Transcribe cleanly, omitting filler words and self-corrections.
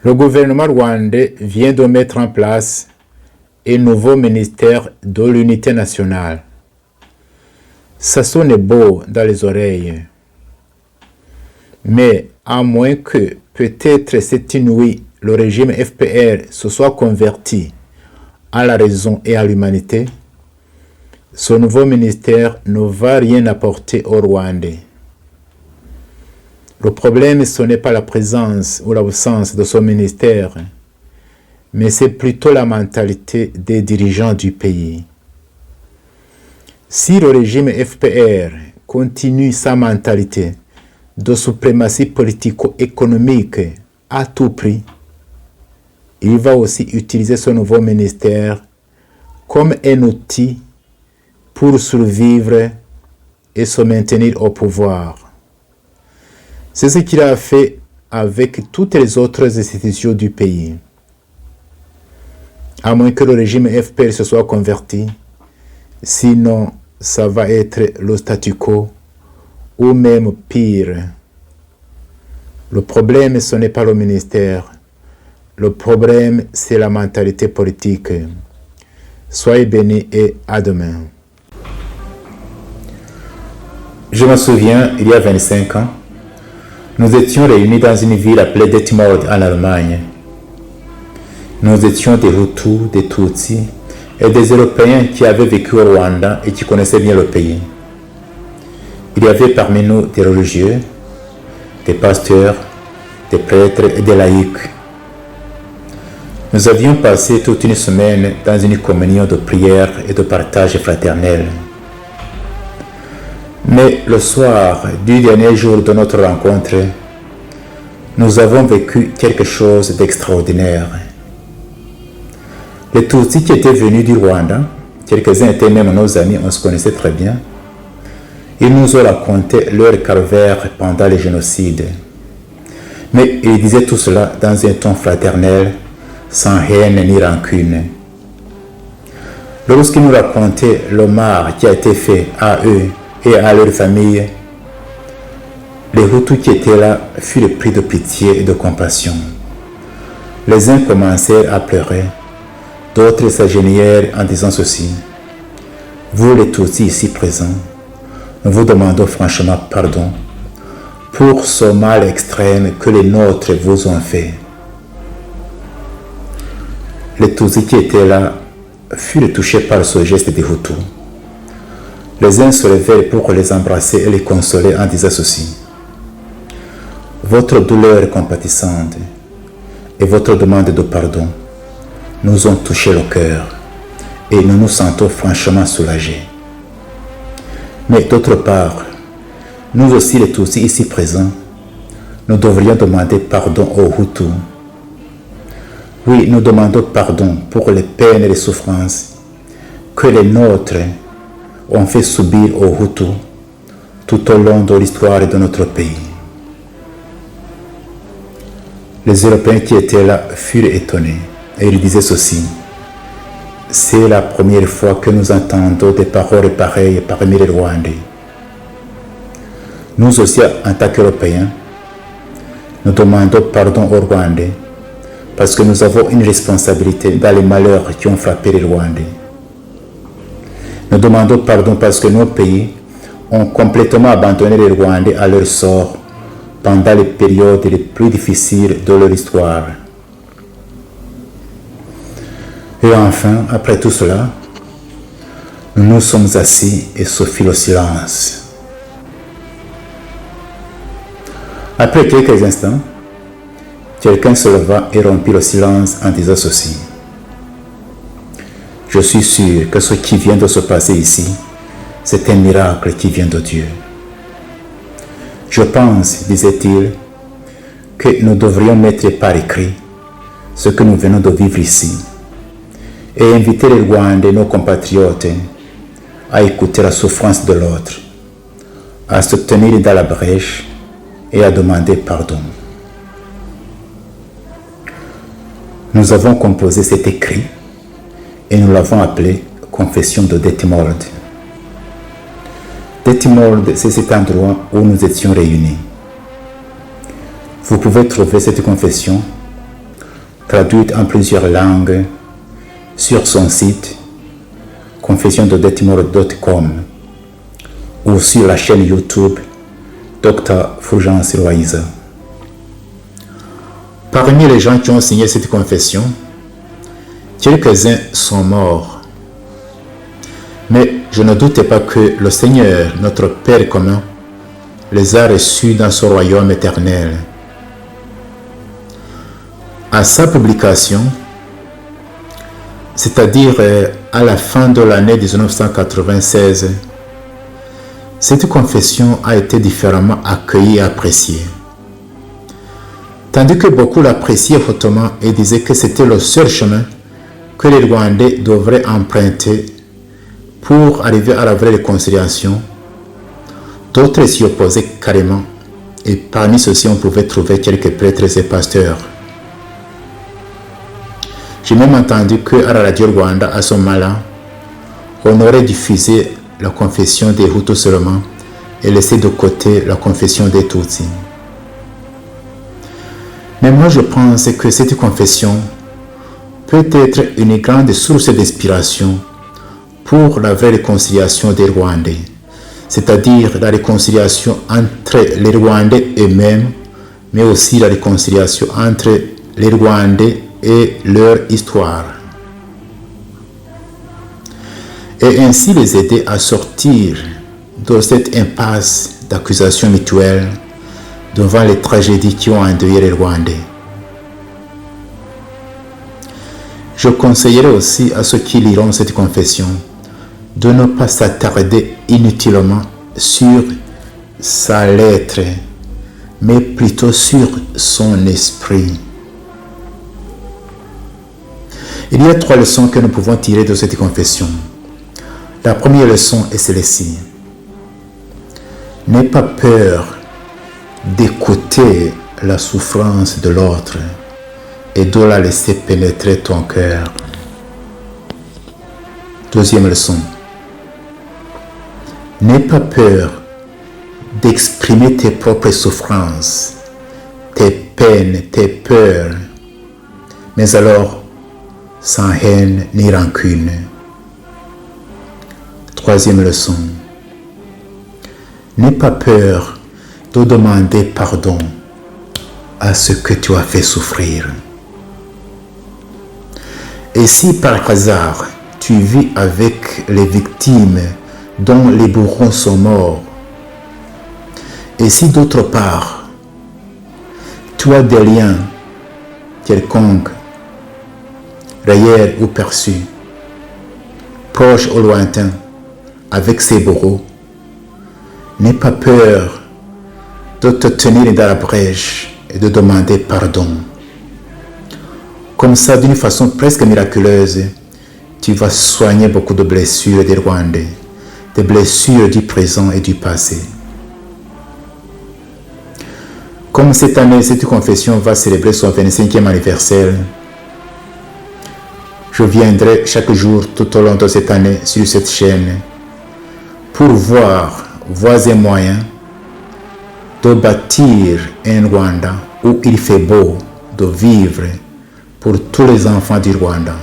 Le gouvernement rwandais vient de mettre en place un nouveau ministère de l'unité nationale. Ça sonne beau dans les oreilles. Mais à moins que peut-être cette nuit, le régime FPR se soit converti à la raison et à l'humanité, ce nouveau ministère ne va rien apporter aux Rwandais. Le problème, ce n'est pas la présence ou l'absence de ce ministère, mais c'est plutôt la mentalité des dirigeants du pays. Si le régime FPR continue sa mentalité de suprématie politico-économique à tout prix, il va aussi utiliser ce nouveau ministère comme un outil pour survivre et se maintenir au pouvoir. C'est ce qu'il a fait avec toutes les autres institutions du pays. À moins que le régime FPR se soit converti, sinon ça va être le statu quo ou même pire. Le problème, ce n'est pas le ministère. Le problème, c'est la mentalité politique. Soyez bénis et à demain. Je me souviens, il y a 25 ans, nous étions réunis dans une ville appelée Detmold en Allemagne. Nous étions des Hutus, des Tutsis et des Européens qui avaient vécu au Rwanda et qui connaissaient bien le pays. Il y avait parmi nous des religieux, des pasteurs, des prêtres et des laïcs. Nous avions passé toute une semaine dans une communion de prière et de partage fraternel. Mais le soir du dernier jour de notre rencontre, nous avons vécu quelque chose d'extraordinaire. Les Tutsis qui étaient venus du Rwanda, quelques-uns étaient même nos amis, on se connaissait très bien, ils nous ont raconté leur calvaire pendant le génocide. Mais ils disaient tout cela dans un ton fraternel, sans haine ni rancune. Lorsqu'ils nous racontaient le mal qui a été fait à eux et à leur famille, les Hutus qui étaient là furent pris de pitié et de compassion. Les uns commencèrent à pleurer, d'autres s'agenouillèrent en disant ceci: vous les Tutsis ici présents, nous vous demandons franchement pardon pour ce mal extrême que les nôtres vous ont fait. Les Tutsis qui étaient là furent touchés par ce geste des Hutus. Les uns se levèrent pour les embrasser et les consoler en disant ceci: votre douleur compatissante et votre demande de pardon nous ont touché le cœur et nous nous sentons franchement soulagés. Mais d'autre part, nous aussi les Tutsis ici présents, nous devrions demander pardon aux Hutus. Oui, nous demandons pardon pour les peines et les souffrances que les nôtres ont fait subir aux Hutus tout au long de l'histoire de notre pays. Les Européens qui étaient là furent étonnés et ils disaient ceci: c'est la première fois que nous entendons des paroles pareilles parmi les Rwandais. Nous aussi, en tant qu'Européens, nous demandons pardon aux Rwandais parce que nous avons une responsabilité dans les malheurs qui ont frappé les Rwandais. Nous demandons pardon parce que nos pays ont complètement abandonné les Rwandais à leur sort pendant les périodes les plus difficiles de leur histoire. Et enfin, après tout cela, nous nous sommes assis et ce fut le silence. Après quelques instants, quelqu'un se leva et rompit le silence en disant ceci: je suis sûr que ce qui vient de se passer ici, c'est un miracle qui vient de Dieu. Je pense, disait-il, que nous devrions mettre par écrit ce que nous venons de vivre ici et inviter les Rwandais, nos compatriotes, à écouter la souffrance de l'autre, à se tenir dans la brèche et à demander pardon. Nous avons composé cet écrit et nous l'avons appelé Confession de Detmold. Detmold, c'est cet endroit où nous étions réunis. Vous pouvez trouver cette confession traduite en plusieurs langues, sur son site confessiondodettimore.com ou sur la chaîne YouTube Dr Fulgence Loaiza. Parmi les gens qui ont signé cette confession, quelques-uns sont morts. Mais je ne doute pas que le Seigneur, notre Père commun, les a reçus dans son royaume éternel. À sa publication, c'est-à-dire à la fin de l'année 1996, cette confession a été différemment accueillie et appréciée. Tandis que beaucoup l'appréciaient fortement et disaient que c'était le seul chemin que les Rwandais devraient emprunter pour arriver à la vraie réconciliation, d'autres s'y opposaient carrément, et parmi ceux-ci on pouvait trouver quelques prêtres et pasteurs. J'ai même entendu qu'à la radio Rwanda, à ce moment-là, on aurait diffusé la confession des Hutus seulement et laissé de côté la confession des Tutsis. Mais moi je pense que cette confession peut être une grande source d'inspiration pour la vraie réconciliation des Rwandais, c'est-à-dire la réconciliation entre les Rwandais eux-mêmes, mais aussi la réconciliation entre les Rwandais et leur histoire. Et ainsi les aider à sortir de cette impasse d'accusations mutuelles devant les tragédies qui ont endeuillé les Rwandais. Je conseillerais aussi à ceux qui liront cette confession de ne pas s'attarder inutilement sur sa lettre, mais plutôt sur son esprit. Il y a 3 leçons que nous pouvons tirer de cette confession. La première leçon est celle-ci. N'aie pas peur d'écouter la souffrance de l'autre et de la laisser pénétrer ton cœur. Deuxième leçon. N'aie pas peur d'exprimer tes propres souffrances, tes peines, tes peurs, mais alors sans haine ni rancune. Troisième leçon. N'aie pas peur de demander pardon à ce que tu as fait souffrir. Et si par hasard tu vis avec les victimes dont les bourreaux sont morts, et si d'autre part tu as des liens quelconques, réels ou perçus, proches ou lointains, avec ces bourreaux, n'aie pas peur de te tenir dans la brèche et de demander pardon. Comme ça, d'une façon presque miraculeuse, tu vas soigner beaucoup de blessures des Rwandais, des blessures du présent et du passé. Comme cette année, cette confession va célébrer son 25e anniversaire, je viendrai chaque jour tout au long de cette année sur cette chaîne pour voir voies et moyens de bâtir un Rwanda où il fait beau de vivre pour tous les enfants du Rwanda.